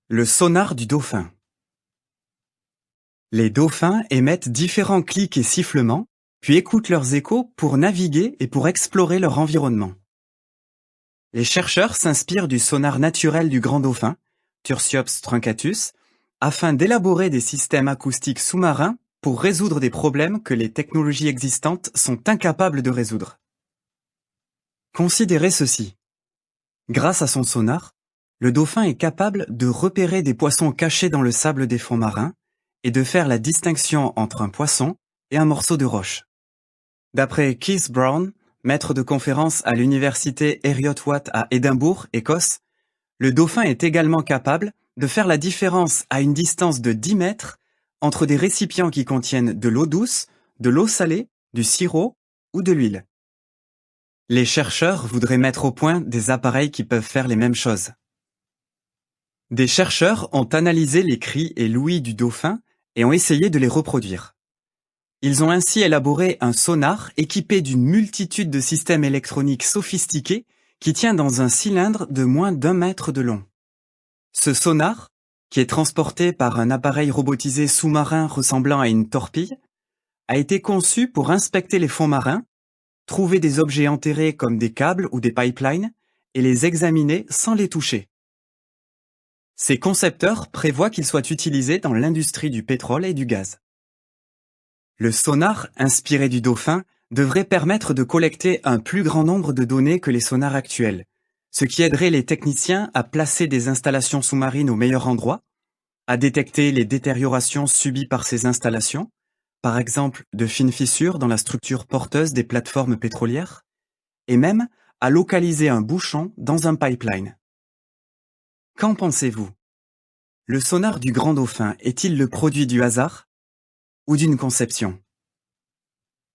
Le sonar du dauphin. Les dauphins émettent différents clics et sifflements, puis écoutent leurs échos pour naviguer et pour explorer leur environnement. Les chercheurs s'inspirent du sonar naturel du grand dauphin, Tursiops truncatus, afin d'élaborer des systèmes acoustiques sous-marins pour résoudre des problèmes que les technologies existantes sont incapables de résoudre. Considérez ceci. Grâce à son sonar, le dauphin est capable de repérer des poissons cachés dans le sable des fonds marins et de faire la distinction entre un poisson et un morceau de roche. D'après Keith Brown, maître de conférence à l'université Heriot-Watt à Édimbourg, Écosse, le dauphin est également capable de faire la différence à une distance de 10 mètres entre des récipients qui contiennent de l'eau douce, de l'eau salée, du sirop ou de l'huile. Les chercheurs voudraient mettre au point des appareils qui peuvent faire les mêmes choses. Des chercheurs ont analysé les cris et l'ouïe du dauphin et ont essayé de les reproduire. Ils ont ainsi élaboré un sonar équipé d'une multitude de systèmes électroniques sophistiqués qui tient dans un cylindre de moins d'1 mètre de long. Ce sonar, qui est transporté par un appareil robotisé sous-marin ressemblant à une torpille, a été conçu pour inspecter les fonds marins, trouver des objets enterrés comme des câbles ou des pipelines et les examiner sans les toucher. Ces concepteurs prévoient qu'il soit utilisé dans l'industrie du pétrole et du gaz. Le sonar inspiré du dauphin devrait permettre de collecter un plus grand nombre de données que les sonars actuels, ce qui aiderait les techniciens à placer des installations sous-marines au meilleur endroit, à détecter les détériorations subies par ces installations, par exemple de fines fissures dans la structure porteuse des plateformes pétrolières, et même à localiser un bouchon dans un pipeline. Qu'en pensez-vous? Le sonar du grand dauphin est-il le produit du hasard ou d'une conception?